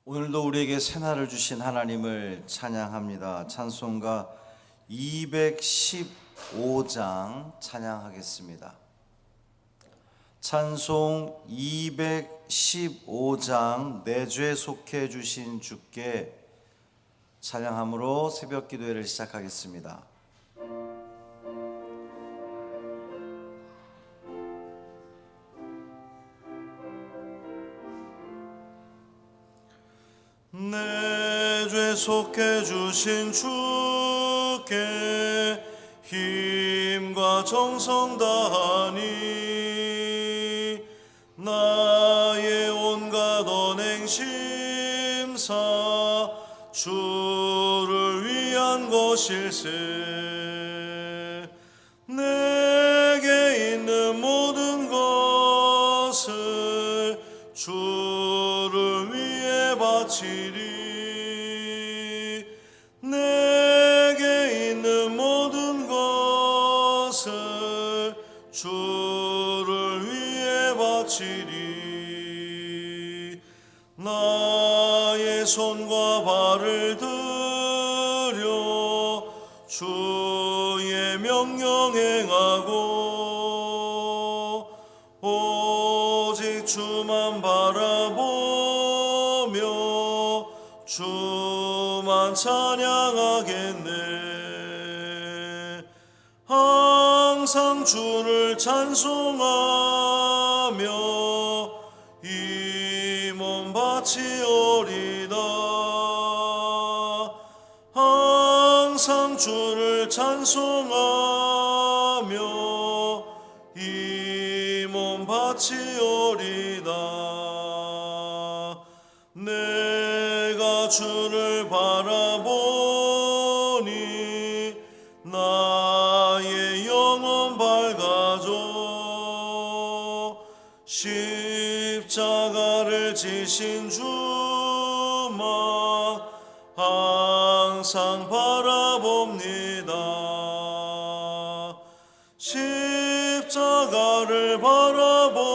오늘도 우리에게 새날을 주신 하나님을 찬양합니다. 찬송가 215장 찬양하겠습니다. 찬송 215장 내 죄 속해 주신 주께 찬양함으로 새벽 기도회를 시작하겠습니다. 내 죄 속해 주신 주께 힘과 정성 다하니 나의 온갖 언행 심사 주를 위한 것일세. 내게 있는 모든 것을 주를 위해 바치리. 내게 있는 모든 것을 주를 위해 바치리. 나의 손과 발을 들여 주의 명령 행하고 오직 주만 바라보며 주만 찬양하겠네. 항상 주를 찬송하며 이 몸 바치오리다. 항상 주를 찬송하며 이 몸 바치오리다. 내가 주를 바라보니 나의 영혼 밝아져. 십자가를 지신 주만 항상 바라봅니다. 십자가를 바라보며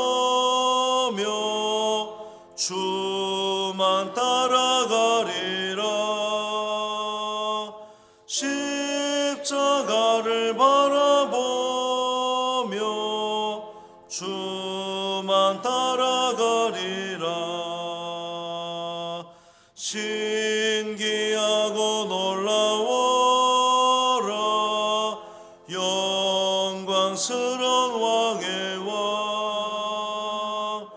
주만 따라가리라. 십자가를 바라보며 주만 따라가리라. 신기하고 놀라워라 영광스러운 왕의 왕.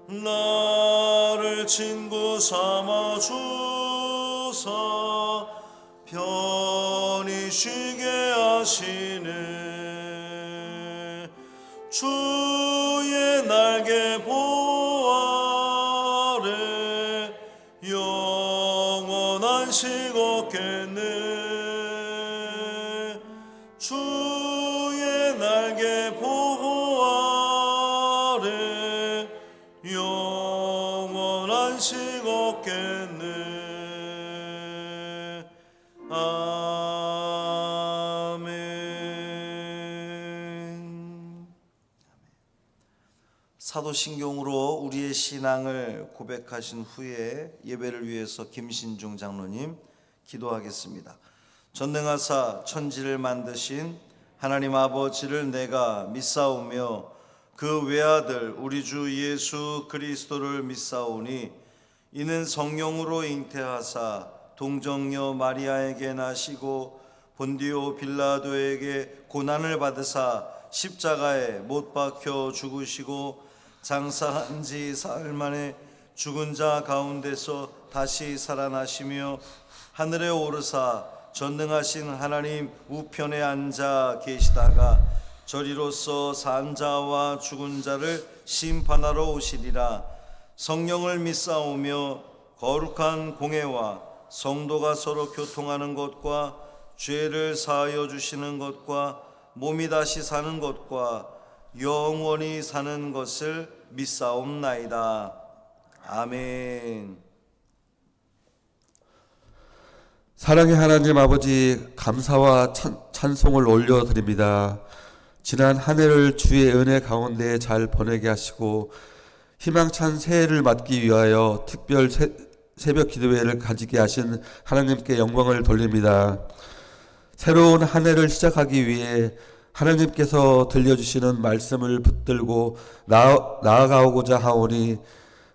나를 친구 삼아 주사 편히 쉬게 하시네. 주의 날개 보호 아래 영원한 식 얻겠네. 주의 날개 보호 아래 영원한 식 얻겠네. 아멘. 사도신경으로 우리의 신앙을 고백하신 후에 예배를 위해서 김신중 장로님 기도하겠습니다. 전능하사 천지를 만드신 하나님 아버지를 내가 믿사오며 그 외아들 우리 주 예수 그리스도를 믿사오니 이는 성령으로 잉태하사 동정녀 마리아에게 나시고 본디오 빌라도에게 고난을 받으사 십자가에 못 박혀 죽으시고 장사한 지 사흘 만에 죽은 자 가운데서 다시 살아나시며 하늘에 오르사 전능하신 하나님 우편에 앉아 계시다가 저리로서 산 자와 죽은 자를 심판하러 오시리라. 성령을 믿사오며 거룩한 공회와 성도가 서로 교통하는 것과 죄를 사하여 주시는 것과 몸이 다시 사는 것과 영원히 사는 것을 믿사옵나이다. 아멘. 사랑의 하나님 아버지, 감사와 찬송을 올려드립니다. 지난 한 해를 주의 은혜 가운데 잘 보내게 하시고 희망찬 새해를 맞기 위하여 특별 새벽 기도회를 가지게 하신 하나님께 영광을 돌립니다. 새로운 한 해를 시작하기 위해 하나님께서 들려주시는 말씀을 붙들고 나아가고자 하오니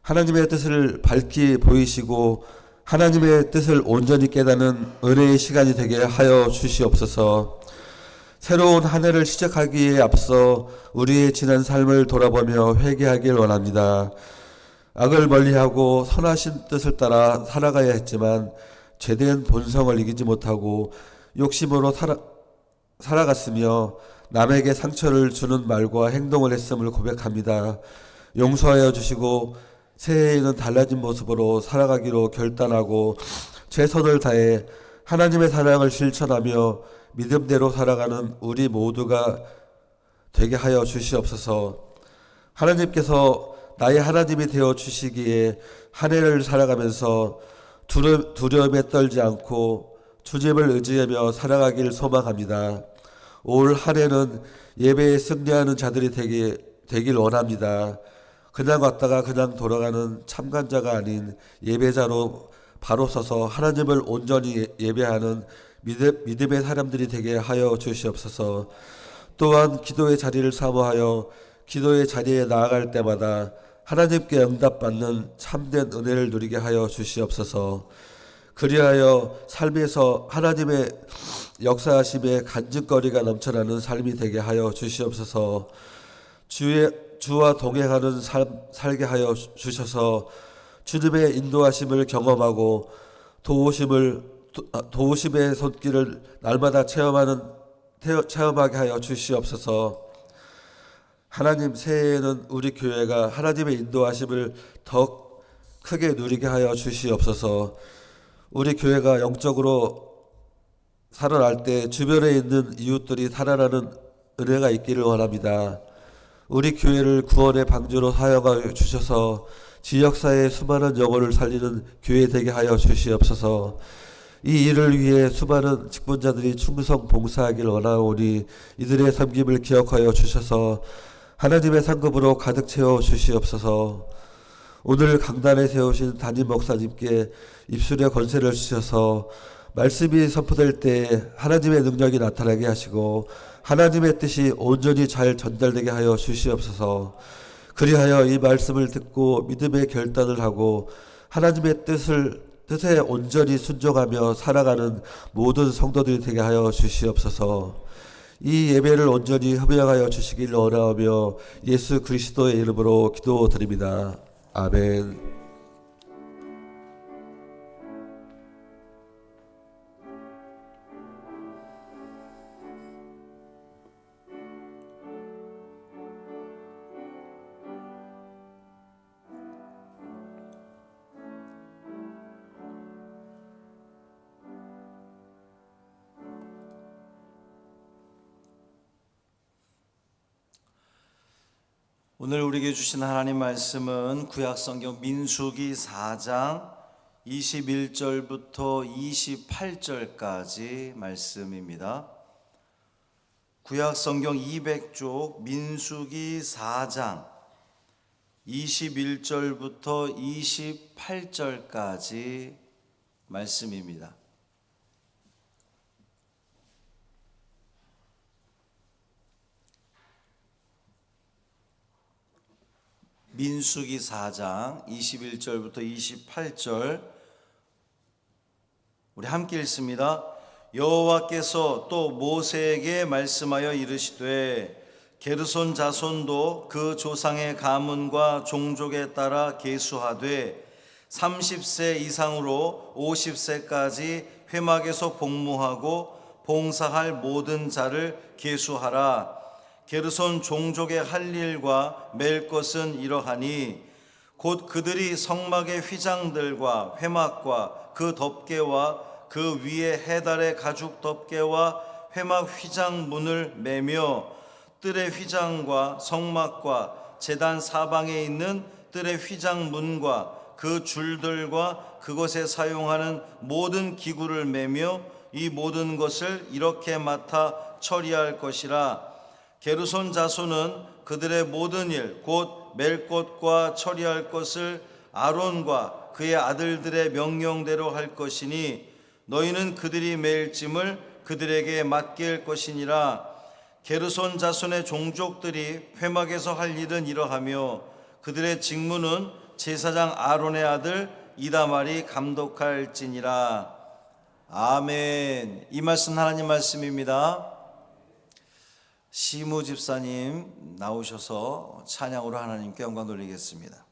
하나님의 뜻을 밝히 보이시고 하나님의 뜻을 온전히 깨닫는 은혜의 시간이 되게 하여 주시옵소서. 새로운 한 해를 시작하기에 앞서 우리의 지난 삶을 돌아보며 회개하길 원합니다. 악을 멀리하고 선하신 뜻을 따라 살아가야 했지만 죄된 본성을 이기지 못하고 욕심으로 살아갔으며 남에게 상처를 주는 말과 행동을 했음을 고백합니다. 용서하여 주시고 새해에는 달라진 모습으로 살아가기로 결단하고 최선을 다해 하나님의 사랑을 실천하며 믿음대로 살아가는 우리 모두가 되게 하여 주시옵소서. 하나님께서 나의 하나님이 되어 주시기에 한 해를 살아가면서 두려움에 떨지 않고 주님을 의지하며 살아가길 소망합니다. 올 한 해는 예배에 승리하는 자들이 되길 원합니다. 그냥 왔다가 그냥 돌아가는 참관자가 아닌 예배자로 바로 서서 하나님을 온전히 예배하는 믿음의 사람들이 되게 하여 주시옵소서. 또한 기도의 자리를 사모하여 기도의 자리에 나아갈 때마다 하나님께 응답받는 참된 은혜를 누리게 하여 주시옵소서. 그리하여 삶에서 하나님의 역사하심의 간증거리가 넘쳐나는 삶이 되게 하여 주시옵소서. 주와 동행하는 삶 살게 하여 주셔서 주님의 인도하심을 경험하고 도우심의 손길을 날마다 체험하게 하여 주시옵소서. 하나님, 새해에는 우리 교회가 하나님의 인도하심을 더 크게 누리게 하여 주시옵소서. 우리 교회가 영적으로 살아날 때 주변에 있는 이웃들이 살아나는 은혜가 있기를 원합니다. 우리 교회를 구원의 방주로 사용하여 주셔서 지역사회의 수많은 영혼을 살리는 교회 되게 하여 주시옵소서. 이 일을 위해 수많은 직분자들이 충성 봉사하길 원하오니 이들의 섬김을 기억하여 주셔서 하나님의 상급으로 가득 채워 주시옵소서. 오늘 강단에 세우신 담임 목사님께 입술에 권세를 주셔서 말씀이 선포될 때 하나님의 능력이 나타나게 하시고 하나님의 뜻이 온전히 잘 전달되게 하여 주시옵소서. 그리하여 이 말씀을 듣고 믿음의 결단을 하고 하나님의 뜻에 온전히 순종하며 살아가는 모든 성도들이 되게 하여 주시옵소서. 이 예배를 온전히 흠양하여 주시길 원하며 예수 그리스도의 이름으로 기도드립니다. 아멘. 오늘 우리에게 주신 하나님 말씀은 구약성경 민수기 4장 21절부터 28절까지 말씀입니다. 구약성경 200쪽 민수기 4장 21절부터 28절까지 말씀입니다. 민수기 4장 21절부터 28절 우리 함께 읽습니다. 여호와께서 또 모세에게 말씀하여 이르시되 게르손 자손도 그 조상의 가문과 종족에 따라 계수하되 30세 이상으로 50세까지 회막에서 복무하고 봉사할 모든 자를 계수하라. 게르손 종족의 할 일과 맬 것은 이러하니 곧 그들이 성막의 휘장들과 회막과 그 덮개와 그 위에 해달의 가죽 덮개와 회막 휘장 문을 매며 뜰의 휘장과 성막과 제단 사방에 있는 뜰의 휘장 문과 그 줄들과 그것에 사용하는 모든 기구를 매며 이 모든 것을 이렇게 맡아 처리할 것이라. 게르손 자손은 그들의 모든 일 곧 맬 것과 처리할 것을 아론과 그의 아들들의 명령대로 할 것이니 너희는 그들이 매일 짐을 그들에게 맡길 것이니라. 게르손 자손의 종족들이 회막에서 할 일은 이러하며 그들의 직무는 제사장 아론의 아들 이다말이 감독할지니라. 아멘. 이 말씀 하나님 말씀입니다. 시무 집사님 나오셔서 찬양으로 하나님께 영광 돌리겠습니다.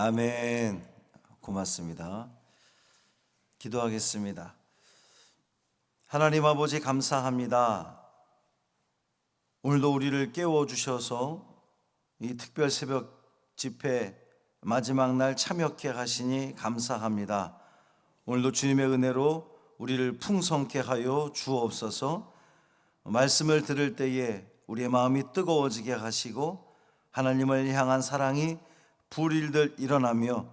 아멘. 고맙습니다. 기도하겠습니다. 하나님 아버지 감사합니다. 오늘도 우리를 깨워주셔서 이 특별 새벽 집회 마지막 날 참여케 하시니 감사합니다. 오늘도 주님의 은혜로 우리를 풍성케 하여 주옵소서. 말씀을 들을 때에 우리의 마음이 뜨거워지게 하시고 하나님을 향한 사랑이 불일들 일어나며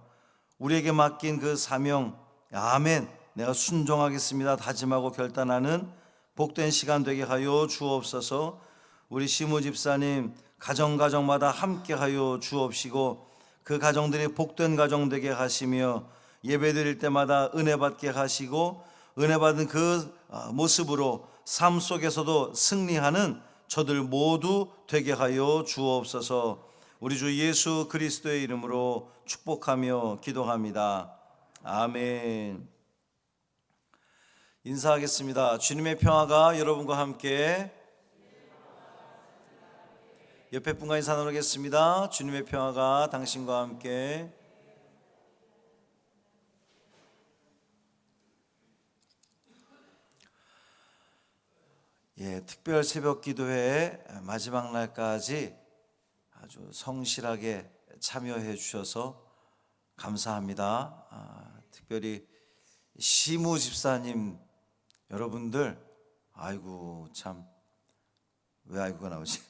우리에게 맡긴 그 사명 아멘 내가 순종하겠습니다 다짐하고 결단하는 복된 시간 되게 하여 주옵소서. 우리 시무 집사님 가정마다 함께 하여 주옵시고 그 가정들이 복된 가정 되게 하시며 예배드릴 때마다 은혜 받게 하시고 은혜 받은 그 모습으로 삶 속에서도 승리하는 저들 모두 되게 하여 주옵소서. 우리 주 예수 그리스도의 이름으로 축복하며 기도합니다. 아멘. 인사하겠습니다. 주님의 평화가 여러분과 함께. 옆에 분과 인사 나누겠습니다. 주님의 평화가 당신과 함께. 특별 새벽 기도회 마지막 날까지 아주 성실하게 참여해 주셔서 감사합니다. 특별히 시무 집사님 여러분들, 아이고 참, 왜 아이고가 나오지?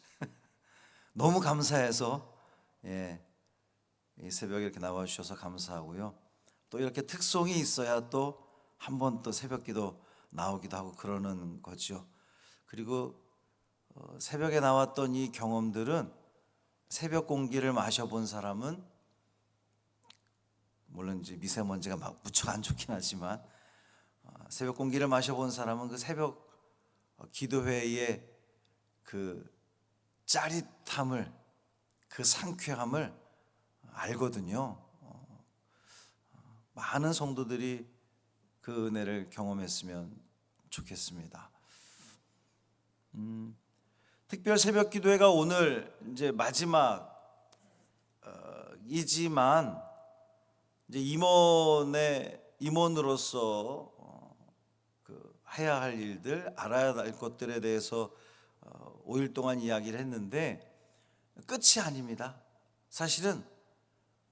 너무 감사해서 이 새벽에 이렇게 나와 주셔서 감사하고요. 또 이렇게 특송이 있어야 또 한 번 또 새벽기도 나오기도 하고 그러는 거죠. 그리고 새벽에 나왔던 이 경험들은 새벽 공기를 마셔본 사람은, 물론 이제 미세먼지가 막 무척 안 좋긴 하지만 새벽 공기를 마셔본 사람은 그 새벽 기도회의 그 짜릿함을, 그 상쾌함을 알거든요. 많은 성도들이 그 은혜를 경험했으면 좋겠습니다. 특별 새벽 기도회가 오늘 이제 마지막이지만 이제 임원으로서 해야 할 일들, 알아야 할 것들에 대해서 5일 동안 이야기를 했는데 끝이 아닙니다. 사실은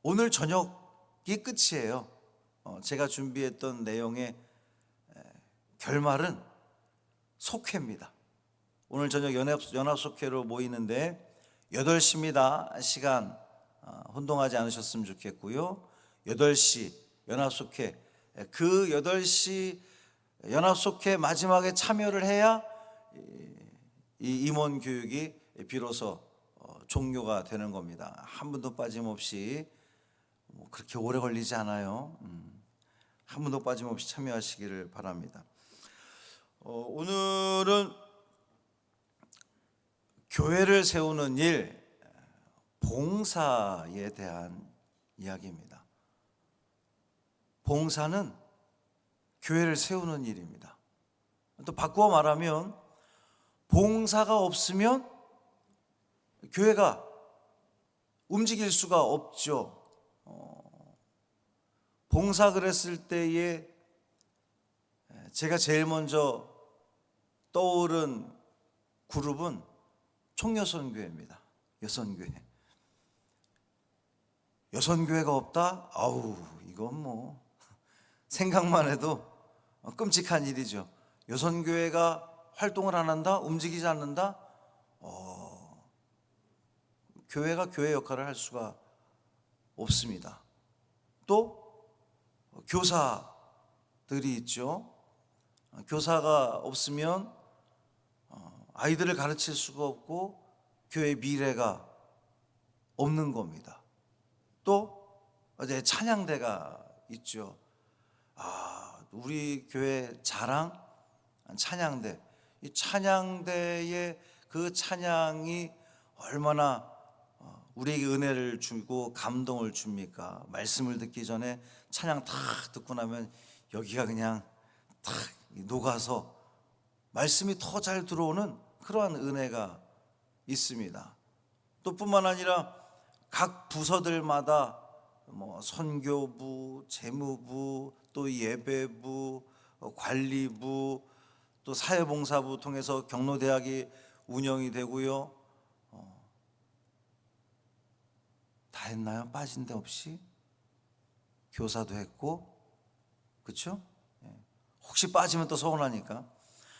오늘 저녁이 끝이에요. 제가 준비했던 내용의 결말은 속회입니다. 오늘 저녁 연합속회로 모이는데 8시입니다. 시간 혼동하지 않으셨으면 좋겠고요. 8시 연합속회, 그 8시 연합속회 마지막에 참여를 해야 이 임원 교육이 비로소 종료가 되는 겁니다. 한 분도 빠짐없이, 그렇게 오래 걸리지 않아요. 한 분도 빠짐없이 참여하시기를 바랍니다. 오늘은 교회를 세우는 일, 봉사에 대한 이야기입니다. 봉사는 교회를 세우는 일입니다. 또 바꾸어 말하면 봉사가 없으면 교회가 움직일 수가 없죠. 봉사 그랬을 때에 제가 제일 먼저 떠오른 그룹은 총여선교회입니다. 여선교회. 여선교회가 없다? 아우, 이건 뭐 생각만 해도 끔찍한 일이죠. 여선교회가 활동을 안 한다? 움직이지 않는다? 교회가 교회 역할을 할 수가 없습니다. 또 교사들이 있죠. 교사가 없으면 아이들을 가르칠 수가 없고 교회의 미래가 없는 겁니다. 또 이제 찬양대가 있죠. 우리 교회 자랑 찬양대. 이 찬양대의 그 찬양이 얼마나 우리에게 은혜를 주고 감동을 줍니까? 말씀을 듣기 전에 찬양 탁 듣고 나면 여기가 그냥 탁 녹아서 말씀이 더 잘 들어오는 그러한 은혜가 있습니다. 또 뿐만 아니라 각 부서들마다 선교부, 재무부, 또 예배부, 관리부, 또 사회봉사부 통해서 경로대학이 운영이 되고요. 다 했나요? 빠진 데 없이? 교사도 했고, 그렇죠? 혹시 빠지면 또 서운하니까.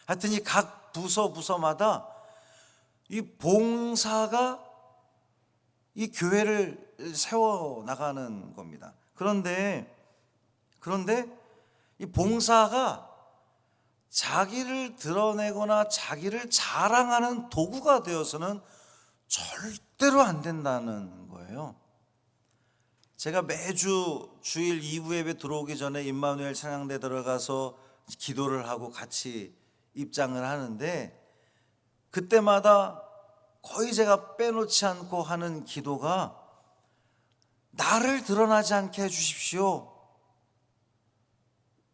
하여튼 이 각 부서마다 이 봉사가 이 교회를 세워나가는 겁니다. 그런데 이 봉사가 자기를 드러내거나 자기를 자랑하는 도구가 되어서는 절대로 안 된다는 거예요. 제가 매주 주일 2부 예배 들어오기 전에 임마누엘 찬양대 들어가서 기도를 하고 같이 입장을 하는데, 그때마다 거의 제가 빼놓지 않고 하는 기도가 나를 드러나지 않게 해주십시오.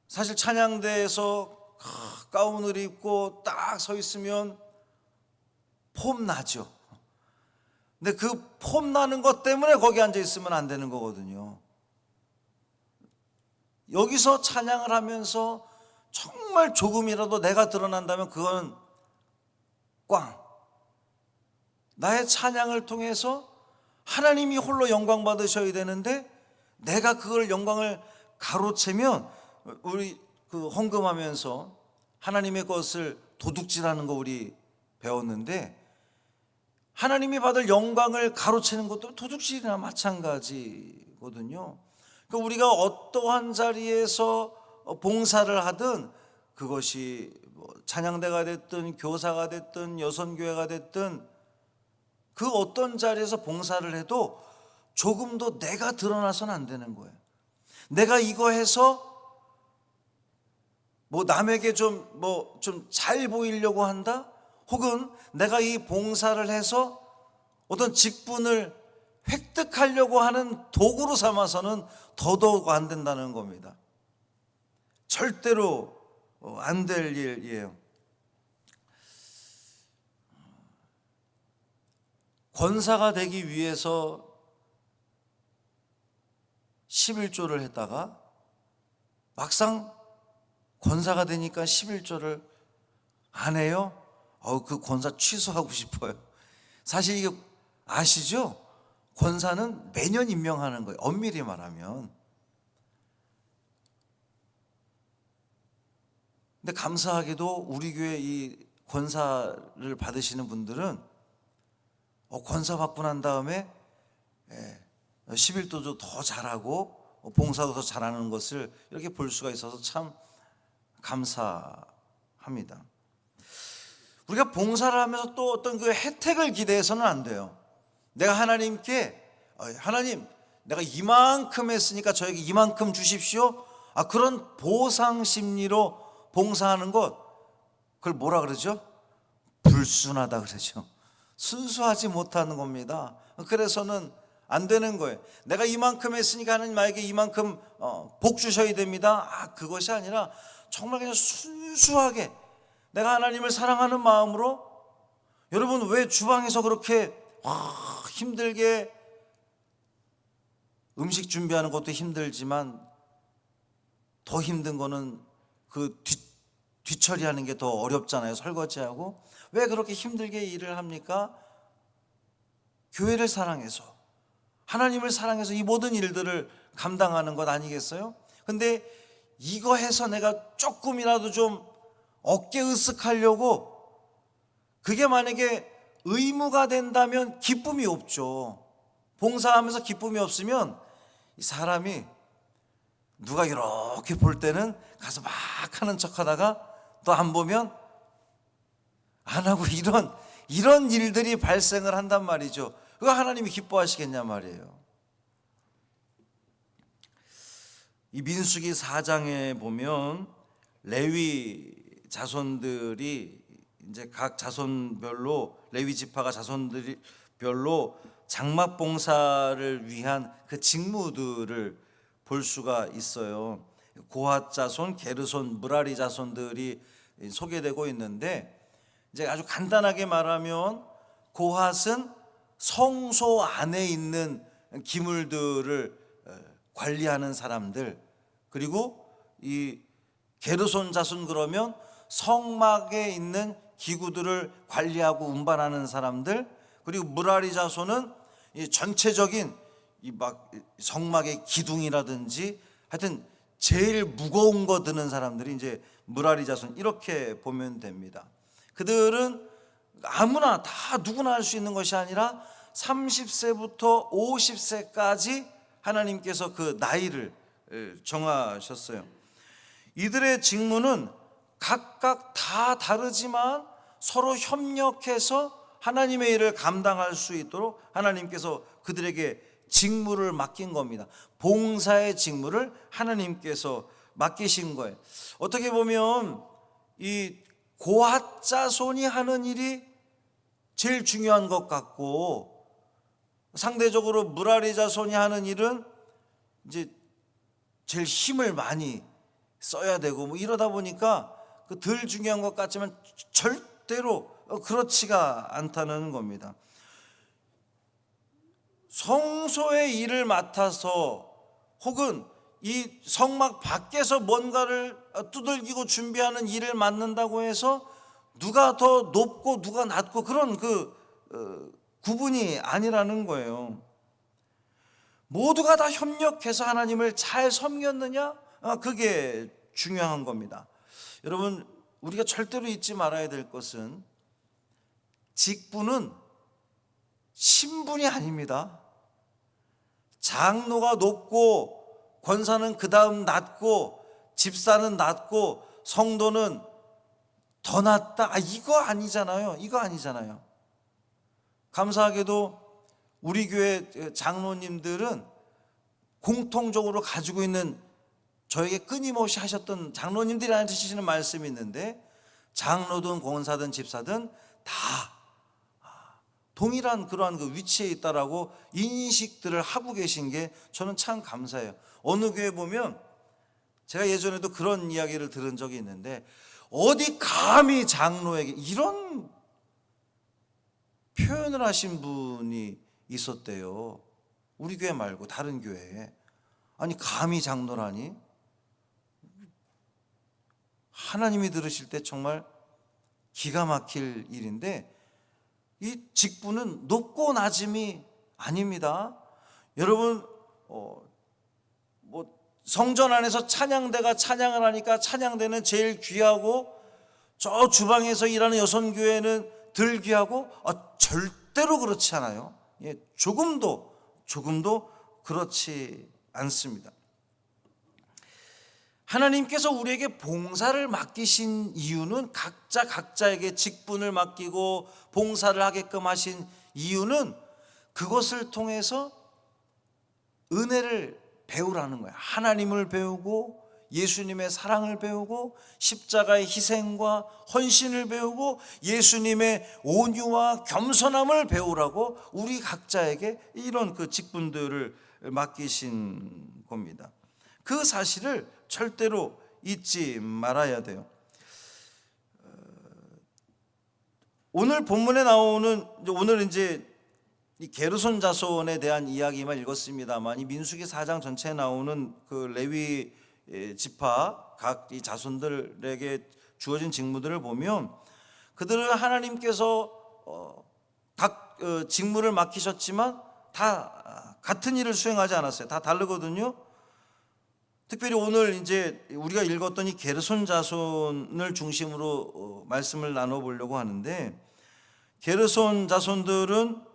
사실 찬양대에서 가운을 입고 딱 서 있으면 폼 나죠. 근데 그 폼 나는 것 때문에 거기 앉아 있으면 안 되는 거거든요. 여기서 찬양을 하면서 정말 조금이라도 내가 드러난다면 그건 꽝. 나의 찬양을 통해서 하나님이 홀로 영광 받으셔야 되는데 내가 그걸 영광을 가로채면 우리 그 헌금하면서 하나님의 것을 도둑질하는 거 우리 배웠는데 하나님이 받을 영광을 가로채는 것도 도둑질이나 마찬가지거든요. 그러니까 우리가 어떠한 자리에서 봉사를 하든 그것이 찬양대가 됐든 교사가 됐든 여선교회가 됐든 그 어떤 자리에서 봉사를 해도 조금도 내가 드러나서는 안 되는 거예요. 내가 이거 해서 남에게 좀 잘 보이려고 한다? 혹은 내가 이 봉사를 해서 어떤 직분을 획득하려고 하는 도구로 삼아서는 더더욱 안 된다는 겁니다. 절대로 안 될 일이에요. 권사가 되기 위해서 11조를 했다가 막상 권사가 되니까 11조를 안 해요? 그 권사 취소하고 싶어요. 사실 이게 아시죠? 권사는 매년 임명하는 거예요. 엄밀히 말하면. 근데 감사하게도 우리 교회 이 권사를 받으시는 분들은 권사 받고 난 다음에 11도도 더 잘하고 봉사도 더 잘하는 것을 이렇게 볼 수가 있어서 참 감사합니다. 우리가 봉사를 하면서 또 어떤 그 혜택을 기대해서는 안 돼요. 내가 하나님께 하나님 내가 이만큼 했으니까 저에게 이만큼 주십시오. 그런 보상 심리로 봉사하는 것 그걸 뭐라 그러죠? 불순하다 그러죠. 순수하지 못하는 겁니다. 그래서는 안 되는 거예요. 내가 이만큼 했으니까 하나님 나에게 이만큼 복 주셔야 됩니다. 그것이 아니라 정말 그냥 순수하게 내가 하나님을 사랑하는 마음으로. 여러분 왜 주방에서 그렇게 힘들게 음식 준비하는 것도 힘들지만 더 힘든 거는 그 뒤처리하는 게 더 어렵잖아요. 설거지하고. 왜 그렇게 힘들게 일을 합니까? 교회를 사랑해서 하나님을 사랑해서 이 모든 일들을 감당하는 것 아니겠어요? 근데 이거 해서 내가 조금이라도 좀 어깨 으쓱하려고 그게 만약에 의무가 된다면 기쁨이 없죠. 봉사하면서 기쁨이 없으면 이 사람이 누가 이렇게 볼 때는 가서 막 하는 척 하다가 또 안 보면 안 하고 이런 일들이 발생을 한단 말이죠. 그거 하나님이 기뻐하시겠냐 말이에요. 이 민수기 4장에 보면 레위 자손들이 이제 각 자손별로 레위 지파가 자손들별로 장막 봉사를 위한 그 직무들을 볼 수가 있어요. 고핫 자손, 게르손, 무라리 자손들이 소개되고 있는데 이제 아주 간단하게 말하면 고핫은 성소 안에 있는 기물들을 관리하는 사람들, 그리고 이 게르손 자손 그러면 성막에 있는 기구들을 관리하고 운반하는 사람들, 그리고 무라리 자손은 이 전체적인 이 막 성막의 기둥이라든지 하여튼 제일 무거운 거 드는 사람들이 이제 무라리 자손 이렇게 보면 됩니다. 그들은 아무나 다 누구나 할 수 있는 것이 아니라 30세부터 50세까지 하나님께서 그 나이를 정하셨어요. 이들의 직무는 각각 다 다르지만 서로 협력해서 하나님의 일을 감당할 수 있도록 하나님께서 그들에게 직무를 맡긴 겁니다. 봉사의 직무를 하나님께서 맡기신 거예요. 어떻게 보면 이 고핫 자손이 하는 일이 제일 중요한 것 같고 상대적으로 무라리 자손이 하는 일은 이제 제일 힘을 많이 써야 되고 이러다 보니까 덜 중요한 것 같지만 절대로 그렇지가 않다는 겁니다. 성소의 일을 맡아서 혹은 이 성막 밖에서 뭔가를 두들기고 준비하는 일을 맡는다고 해서 누가 더 높고 누가 낮고 그런 구분이 아니라는 거예요. 모두가 다 협력해서 하나님을 잘 섬겼느냐? 그게 중요한 겁니다. 여러분, 우리가 절대로 잊지 말아야 될 것은 직분은 신분이 아닙니다. 장로가 높고 권사는 그 다음 낮고 집사는 낮고 성도는 더 낮다. 이거 아니잖아요. 이거 아니잖아요. 감사하게도 우리 교회 장로님들은 공통적으로 가지고 있는 저에게 끊임없이 하셨던 장로님들이 하시는 말씀이 있는데, 장로든 권사든 집사든 다 동일한 그러한 위치에 있다라고 인식들을 하고 계신 게 저는 참 감사해요. 어느 교회 보면 제가 예전에도 그런 이야기를 들은 적이 있는데, 어디 감히 장로에게 이런 표현을 하신 분이 있었대요. 우리 교회 말고 다른 교회에. 아니, 감히 장로라니? 하나님이 들으실 때 정말 기가 막힐 일인데, 이 직분은 높고 낮음이 아닙니다. 여러분, 성전 안에서 찬양대가 찬양을 하니까 찬양대는 제일 귀하고 저 주방에서 일하는 여선교회는 덜 귀하고, 절대로 그렇지 않아요. 조금도 그렇지 않습니다. 하나님께서 우리에게 봉사를 맡기신 이유는, 각자에게 직분을 맡기고 봉사를 하게끔 하신 이유는 그것을 통해서 은혜를 배우라는 거예요. 하나님을 배우고 예수님의 사랑을 배우고 십자가의 희생과 헌신을 배우고 예수님의 온유와 겸손함을 배우라고 우리 각자에게 이런 직분들을 맡기신 겁니다. 그 사실을 절대로 잊지 말아야 돼요. 오늘 본문에 나오는, 오늘 이제 이 게르손 자손에 대한 이야기만 읽었습니다만, 이 민수기 4장 전체에 나오는 레위 지파 각 이 자손들에게 주어진 직무들을 보면, 그들은 하나님께서 각 직무를 맡기셨지만 다 같은 일을 수행하지 않았어요. 다 다르거든요. 특별히 오늘 이제 우리가 읽었던 이 게르손 자손을 중심으로 말씀을 나눠보려고 하는데, 게르손 자손들은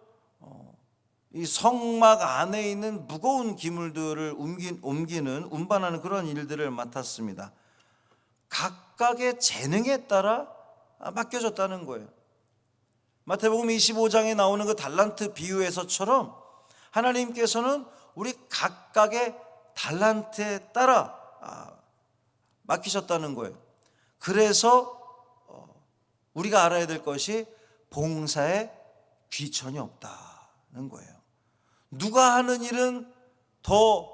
이 성막 안에 있는 무거운 기물들을 운반하는 그런 일들을 맡았습니다. 각각의 재능에 따라 맡겨졌다는 거예요. 마태복음 25장에 나오는 그 달란트 비유에서처럼 하나님께서는 우리 각각의 달란트에 따라 맡기셨다는 거예요. 그래서 우리가 알아야 될 것이 봉사에 귀천이 없다는 거예요. 누가 하는 일은 더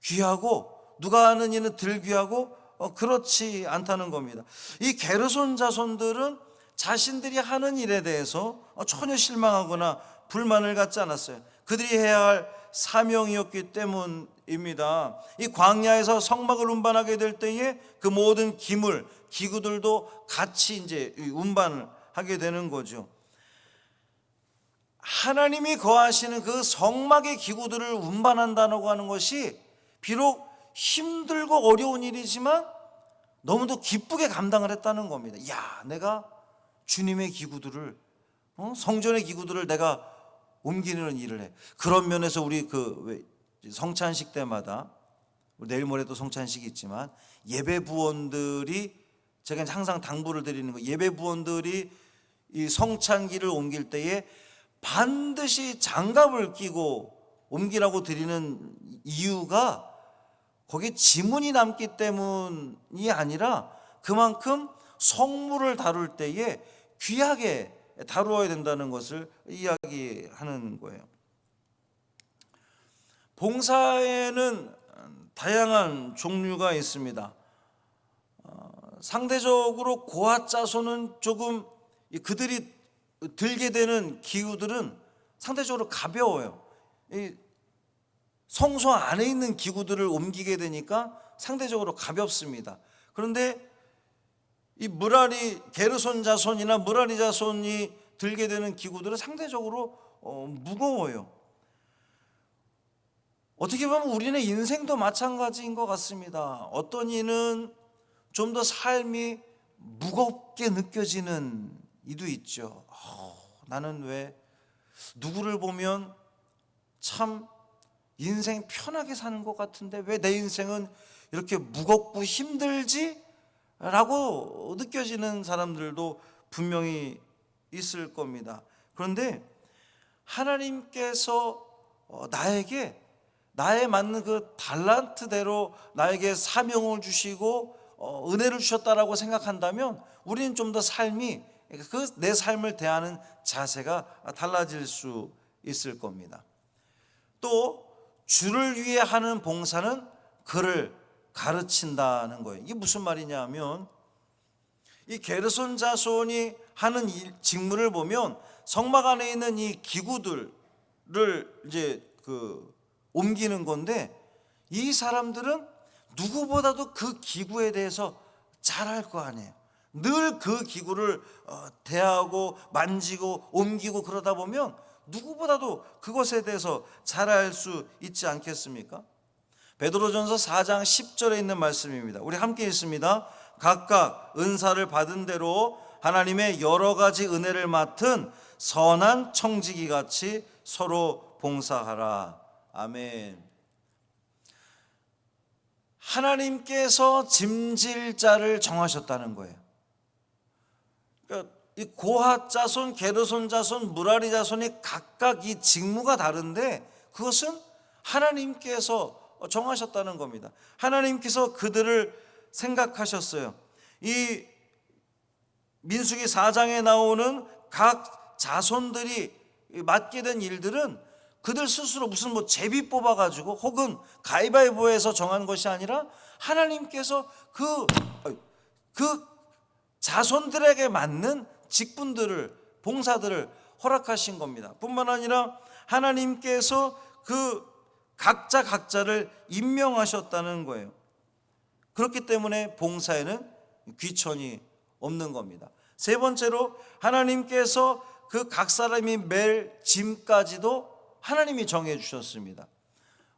귀하고 누가 하는 일은 덜 귀하고 그렇지 않다는 겁니다. 이 게르손 자손들은 자신들이 하는 일에 대해서 전혀 실망하거나 불만을 갖지 않았어요. 그들이 해야 할 사명이었기 때문입니다. 이 광야에서 성막을 운반하게 될 때에 그 모든 기구들도 같이 이제 운반을 하게 되는 거죠. 하나님이 거하시는 그 성막의 기구들을 운반한다고 하는 것이 비록 힘들고 어려운 일이지만 너무도 기쁘게 감당을 했다는 겁니다. 야, 내가 주님의 기구들을, 성전의 기구들을 내가 옮기는 일을 해. 그런 면에서 우리 성찬식 때마다, 내일 모레도 성찬식이 있지만, 예배 부원들이, 제가 항상 당부를 드리는 거, 예배 부원들이 이 성찬기를 옮길 때에 반드시 장갑을 끼고 옮기라고 드리는 이유가, 거기에 지문이 남기 때문이 아니라 그만큼 성물을 다룰 때에 귀하게 다루어야 된다는 것을 이야기하는 거예요. 봉사에는 다양한 종류가 있습니다. 상대적으로 고아 자손은 조금 그들이 들게 되는 기구들은 상대적으로 가벼워요. 이 성소 안에 있는 기구들을 옮기게 되니까 상대적으로 가볍습니다. 그런데 이 므라리 게르손 자손이나 므라리 자손이 들게 되는 기구들은 상대적으로 무거워요. 어떻게 보면 우리네 인생도 마찬가지인 것 같습니다. 어떤 이는 좀 더 삶이 무겁게 느껴지는 이도 있죠. 나는 왜 누구를 보면 참 인생 편하게 사는 것 같은데 왜 내 인생은 이렇게 무겁고 힘들지? 라고 느껴지는 사람들도 분명히 있을 겁니다. 그런데 하나님께서 나에게 나에 맞는 그 달란트대로 나에게 사명을 주시고 은혜를 주셨다라고 생각한다면 우리는 좀 더 삶이 그 내 삶을 대하는 자세가 달라질 수 있을 겁니다. 또 주를 위해 하는 봉사는 그를 가르친다는 거예요. 이게 무슨 말이냐 하면 이 게르손 자손이 하는 직무를 보면 성막 안에 있는 이 기구들을 이제 옮기는 건데 이 사람들은 누구보다도 그 기구에 대해서 잘 알 거 아니에요. 늘 그 기구를 대하고 만지고 옮기고 그러다 보면 누구보다도 그것에 대해서 잘 알 수 있지 않겠습니까? 베드로전서 4장 10절에 있는 말씀입니다. 우리 함께 읽습니다. 각각 은사를 받은 대로 하나님의 여러 가지 은혜를 맡은 선한 청지기 같이 서로 봉사하라. 아멘. 하나님께서 짐질 자를 정하셨다는 거예요. 그러니까 이 고핫 자손, 게르손 자손, 므라리 자손이 각각 이 직무가 다른데 그것은 하나님께서 정하셨다는 겁니다. 하나님께서 그들을 생각하셨어요. 이 민수기 4장에 나오는 각 자손들이 맡게 된 일들은 그들 스스로 무슨 제비 뽑아가지고 혹은 가위바위보에서 정한 것이 아니라 하나님께서 그 자손들에게 맞는 직분들을, 봉사들을 허락하신 겁니다. 뿐만 아니라 하나님께서 그 각자를 임명하셨다는 거예요. 그렇기 때문에 봉사에는 귀천이 없는 겁니다. 세 번째로 하나님께서 그 각 사람이 맬 짐까지도 하나님이 정해 주셨습니다.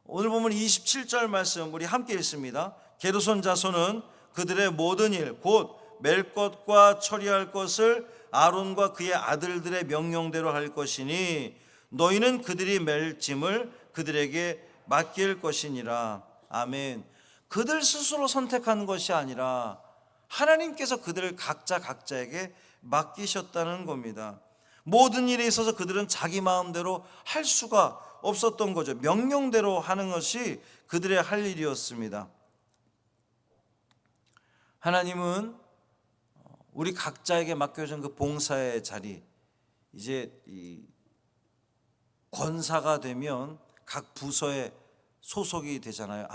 오늘 보면 27절 말씀 우리 함께 읽습니다. 게르손 자손은 그들의 모든 일 곧 맬 것과 처리할 것을 아론과 그의 아들들의 명령대로 할 것이니 너희는 그들이 맬 짐을 그들에게 맡길 것이니라. 아멘. 그들 스스로 선택한 것이 아니라 하나님께서 그들을 각자에게 맡기셨다는 겁니다. 모든 일에 있어서 그들은 자기 마음대로 할 수가 없었던 거죠. 명령대로 하는 것이 그들의 할 일이었습니다. 하나님은 우리 각자에게 맡겨진 그 봉사의 자리, 이제 이 권사가 되면 각 부서에 소속이 되잖아요.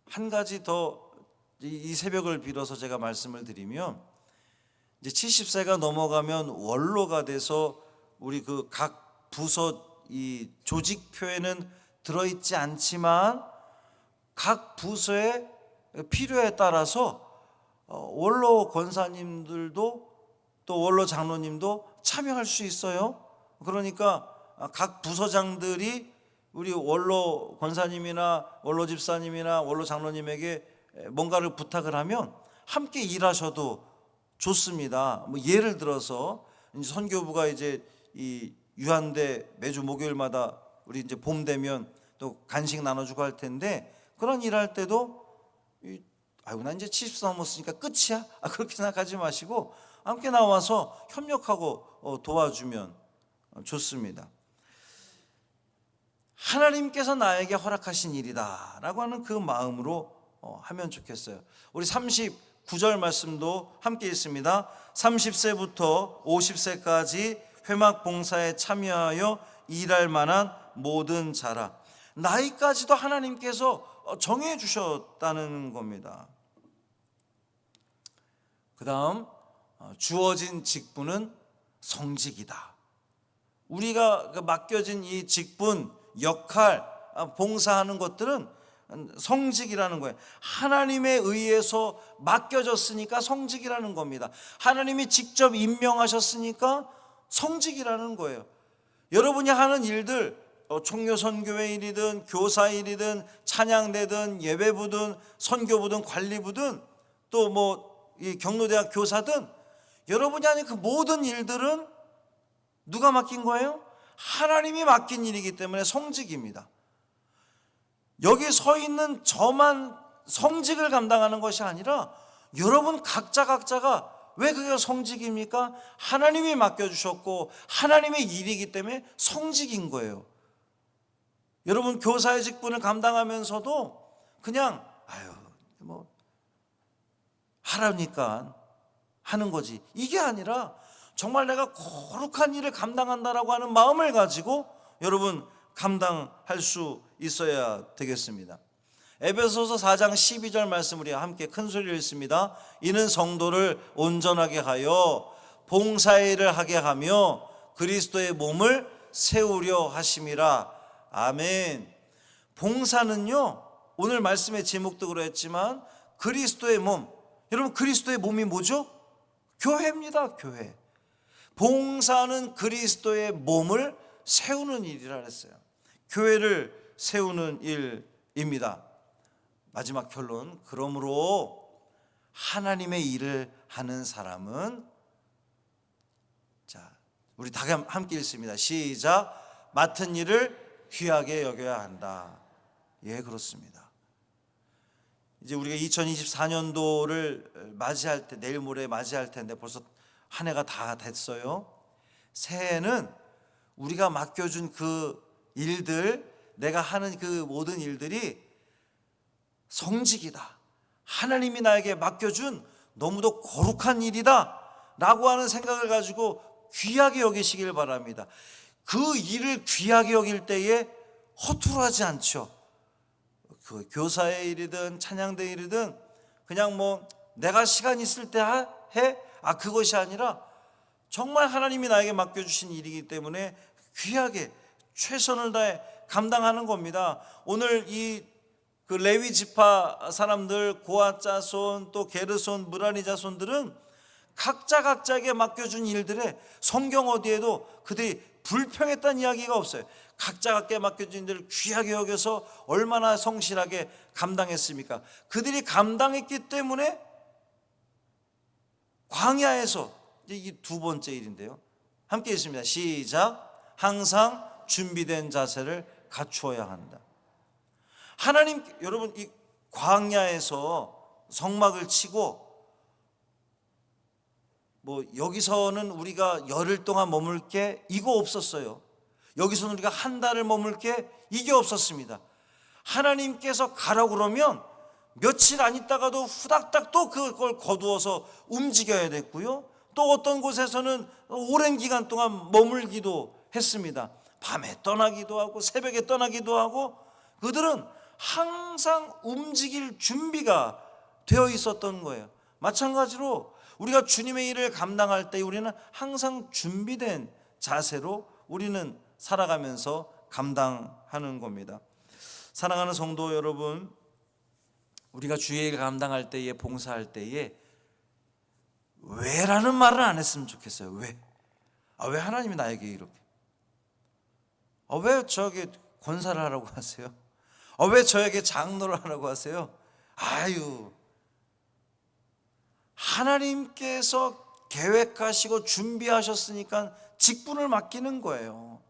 한 가지 더 이 새벽을 빌어서 제가 말씀을 드리면 이제 70세가 넘어가면 원로가 돼서 우리 그 각 부서 이 조직표에는 들어있지 않지만 각 부서의 필요에 따라서 원로 권사님들도 또 원로 장로님도 참여할 수 있어요. 그러니까 각 부서장들이 우리 원로 권사님이나 원로 집사님이나 원로 장로님에게 뭔가를 부탁을 하면 함께 일하셔도 좋습니다. 예를 들어서 이제 선교부가 이제 이 유한대 매주 목요일마다 우리 이제 봄 되면 또 간식 나눠주고 할 텐데 그런 일할 때도 나 이제 70 넘었으니까 끝이야? 그렇게 생각하지 마시고 함께 나와서 협력하고 도와주면 좋습니다. 하나님께서 나에게 허락하신 일이다 라고 하는 그 마음으로 하면 좋겠어요. 우리 39절 말씀도 함께 읽습니다. 30세부터 50세까지 회막 봉사에 참여하여 일할 만한 모든 자라. 나이까지도 하나님께서 정해 주셨다는 겁니다. 그다음 주어진 직분은 성직이다. 우리가 맡겨진 이 직분, 역할, 봉사하는 것들은 성직이라는 거예요. 하나님에 의해서 맡겨졌으니까 성직이라는 겁니다. 하나님이 직접 임명하셨으니까 성직이라는 거예요. 여러분이 하는 일들, 총교선교회 일이든 교사 일이든 찬양대든 예배부든 선교부든 관리부든 또 이 경로대학 교사든 여러분이 하는 그 모든 일들은 누가 맡긴 거예요? 하나님이 맡긴 일이기 때문에 성직입니다. 여기 서 있는 저만 성직을 감당하는 것이 아니라 여러분 각자가 왜 그게 성직입니까? 하나님이 맡겨주셨고 하나님의 일이기 때문에 성직인 거예요. 여러분 교사의 직분을 감당하면서도 그냥 하라니까 하는 거지, 이게 아니라 정말 내가 거룩한 일을 감당한다라고 하는 마음을 가지고 여러분 감당할 수 있어야 되겠습니다. 에베소서 4장 12절 말씀 우리 함께 큰 소리로 읽습니다. 이는 성도를 온전하게 하여 봉사의 일을 하게 하며 그리스도의 몸을 세우려 하심이라. 아멘. 봉사는요, 오늘 말씀의 제목도 그랬지만 그리스도의 몸, 여러분 그리스도의 몸이 뭐죠? 교회입니다. 교회. 봉사는 그리스도의 몸을 세우는 일이라 그랬어요. 교회를 세우는 일입니다. 마지막 결론, 그러므로 하나님의 일을 하는 사람은, 자, 우리 다 함께 읽습니다. 시작. 맡은 일을 귀하게 여겨야 한다. 예, 그렇습니다. 이제 우리가 2024년도를 맞이할 때, 내일 모레 맞이할 텐데 벌써 한 해가 다 됐어요. 새해는 우리가 맡겨준 그 일들, 내가 하는 그 모든 일들이 성직이다, 하나님이 나에게 맡겨준 너무도 거룩한 일이다 라고 하는 생각을 가지고 귀하게 여기시길 바랍니다. 그 일을 귀하게 여길 때에 허투루 하지 않죠. 그 교사의 일이든 찬양대 일이든 그냥 내가 시간 있을 때 해? 그것이 아니라 정말 하나님이 나에게 맡겨주신 일이기 때문에 귀하게 최선을 다해 감당하는 겁니다. 오늘 그 레위 지파 사람들, 고아 자손, 또 게르손, 무라리 자손들은 각자에게 맡겨준 일들에 성경 어디에도 그들이 불평했다는 이야기가 없어요. 각자에게 맡겨진 일을 귀하게 여겨서 얼마나 성실하게 감당했습니까? 그들이 감당했기 때문에 광야에서, 이 두 번째 일인데요, 함께 있습니다. 시작. 항상 준비된 자세를 갖추어야 한다. 하나님, 여러분 이 광야에서 성막을 치고 여기서는 우리가 열흘 동안 머물 게 이거 없었어요. 여기서는 우리가 한 달을 머물 게 이게 없었습니다. 하나님께서 가라고 그러면 며칠 안 있다가도 후닥닥 또 그걸 거두어서 움직여야 됐고요. 또 어떤 곳에서는 오랜 기간 동안 머물기도 했습니다. 밤에 떠나기도 하고 새벽에 떠나기도 하고 그들은 항상 움직일 준비가 되어 있었던 거예요. 마찬가지로 우리가 주님의 일을 감당할 때 우리는 항상 준비된 자세로 우리는 살아가면서 감당하는 겁니다. 사랑하는 성도 여러분, 우리가 주의 일을 감당할 때에, 봉사할 때에 왜라는 말을 안 했으면 좋겠어요. 왜? 왜 하나님이 나에게 이렇게? 왜 저에게 권사를 하라고 하세요? 왜 저에게 장로를 하라고 하세요? 하나님께서 계획하시고 준비하셨으니까 직분을 맡기는 거예요.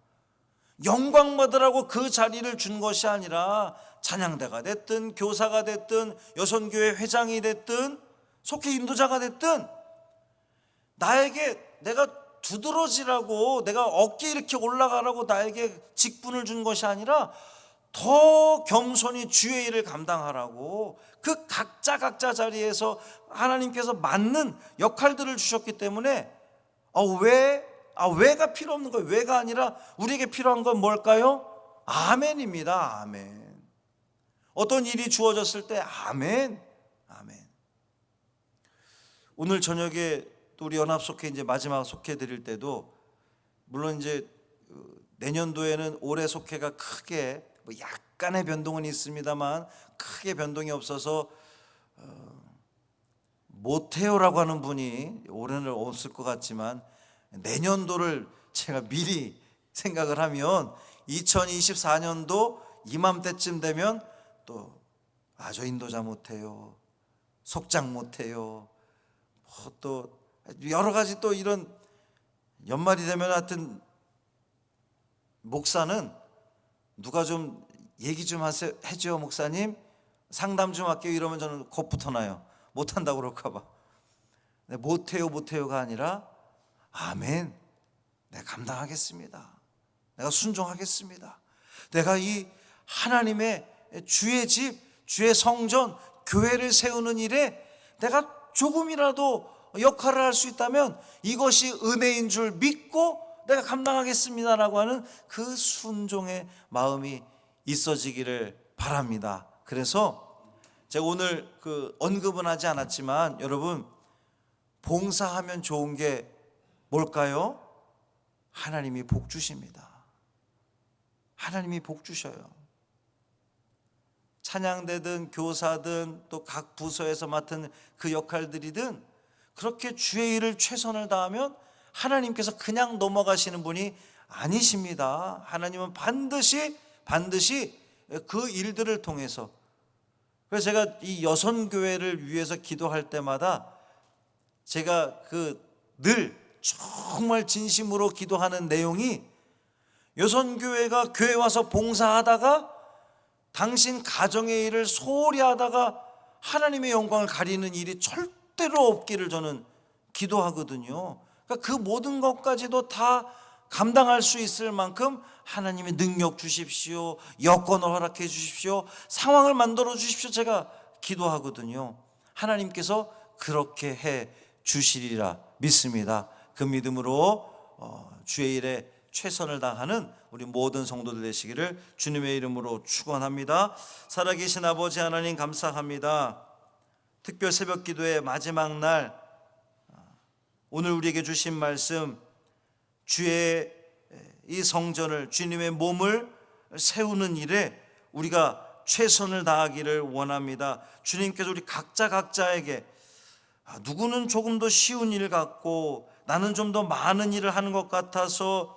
영광 받으라고 그 자리를 준 것이 아니라 찬양대가 됐든 교사가 됐든 여선교회 회장이 됐든 속회 인도자가 됐든 나에게 내가 두드러지라고, 내가 어깨 이렇게 올라가라고 나에게 직분을 준 것이 아니라 더 겸손히 주의 일을 감당하라고 그 각자 자리에서 하나님께서 맞는 역할들을 주셨기 때문에 왜가 필요 없는 거예요. 왜가 아니라 우리에게 필요한 건 뭘까요? 아멘입니다. 아멘. 어떤 일이 주어졌을 때 아멘, 아멘. 오늘 저녁에 또 우리 연합 속회 이제 마지막 속회 드릴 때도 물론 이제 내년도에는 올해 속회가 크게 뭐 약간의 변동은 있습니다만 크게 변동이 없어서 못해요라고 하는 분이 올해는 없을 것 같지만 내년도를 제가 미리 생각을 하면 2024년도 이맘때쯤 되면 또 저 인도자 못해요, 속장 못해요, 또 여러 가지 또 이런 연말이 되면 하여튼 목사는 누가 좀 얘기 좀 해줘요 목사님, 상담 좀 할게요 이러면 저는 겁부터 나요. 못한다고 그럴까 봐. 못해요가 아니라 아멘, 내가 감당하겠습니다, 내가 순종하겠습니다, 내가 이 하나님의 주의 집, 주의 성전, 교회를 세우는 일에 내가 조금이라도 역할을 할 수 있다면 이것이 은혜인 줄 믿고 내가 감당하겠습니다라고 하는 그 순종의 마음이 있어지기를 바랍니다. 그래서 제가 오늘 언급은 하지 않았지만 여러분, 봉사하면 좋은 게 뭘까요? 하나님이 복 주십니다. 하나님이 복 주셔요. 찬양대든 교사든 또 각 부서에서 맡은 그 역할들이든 그렇게 주의 일을 최선을 다하면 하나님께서 그냥 넘어가시는 분이 아니십니다. 하나님은 반드시 그 일들을 통해서, 그래서 제가 이 여선교회를 위해서 기도할 때마다 제가 늘 정말 진심으로 기도하는 내용이, 여선교회가 교회 와서 봉사하다가 당신 가정의 일을 소홀히 하다가 하나님의 영광을 가리는 일이 절대로 없기를 저는 기도하거든요. 그러니까 그 모든 것까지도 다 감당할 수 있을 만큼 하나님의 능력 주십시오, 여건을 허락해 주십시오, 상황을 만들어 주십시오, 제가 기도하거든요. 하나님께서 그렇게 해 주시리라 믿습니다. 그 믿음으로 주의 일에 최선을 다하는 우리 모든 성도들 되시기를 주님의 이름으로 축원합니다. 살아계신 아버지 하나님 감사합니다. 특별 새벽 기도의 마지막 날, 오늘 우리에게 주신 말씀, 주의 이 성전을, 주님의 몸을 세우는 일에 우리가 최선을 다하기를 원합니다. 주님께서 우리 각자에게 누구는 조금 더 쉬운 일 같고 나는 좀 더 많은 일을 하는 것 같아서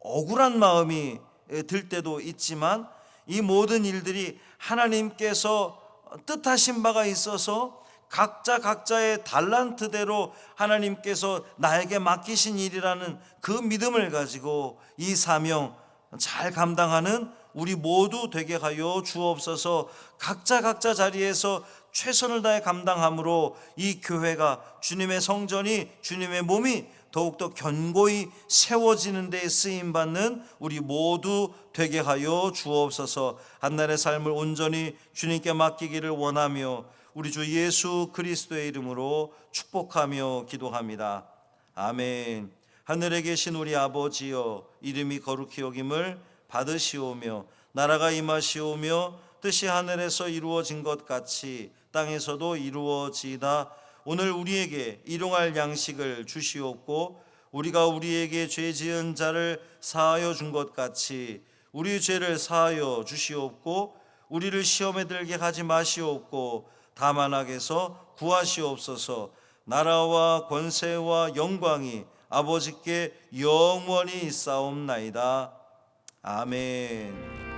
억울한 마음이 들 때도 있지만, 이 모든 일들이 하나님께서 뜻하신 바가 있어서 각자의 달란트대로 하나님께서 나에게 맡기신 일이라는 그 믿음을 가지고 이 사명 잘 감당하는 우리 모두 되게 하여 주옵소서. 각자 자리에서 최선을 다해 감당함으로 이 교회가, 주님의 성전이, 주님의 몸이 더욱더 견고히 세워지는 데 쓰임받는 우리 모두 되게 하여 주옵소서. 한날의 삶을 온전히 주님께 맡기기를 원하며 우리 주 예수 그리스도의 이름으로 축복하며 기도합니다. 아멘. 하늘에 계신 우리 아버지여, 이름이 거룩히 여김을 받으시오며 나라가 임하시오며 뜻이 하늘에서 이루어진 것 같이 땅에서도 이루어지이다. 오늘 우리에게 일용할 양식을 주시옵고 우리가 우리에게 죄 지은 자를 사하여 준 것 같이 우리 죄를 사하여 주시옵고 우리를 시험에 들게 하지 마시옵고 다만 악에서 구하시옵소서. 나라와 권세와 영광이 아버지께 영원히 있사옵나이다. 아멘.